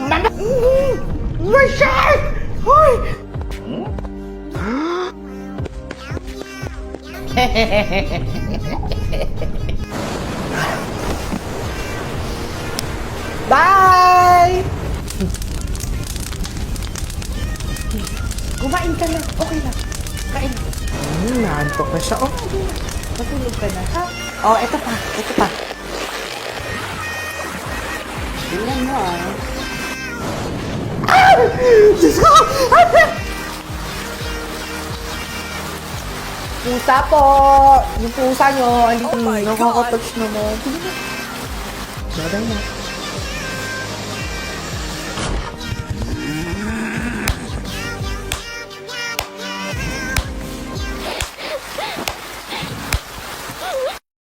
My shark! Hoy! Bye! Kumain ka na. Okay lang. Kain. Naantok na siya. Oh, matulog ka na, ha? Oh, eto pa. Eto pa. Tingnan mo, ah. Ah! Diyos ko! Pusa po! Yung pusa nyo, andito. Nakaka-touch naman. Babay na.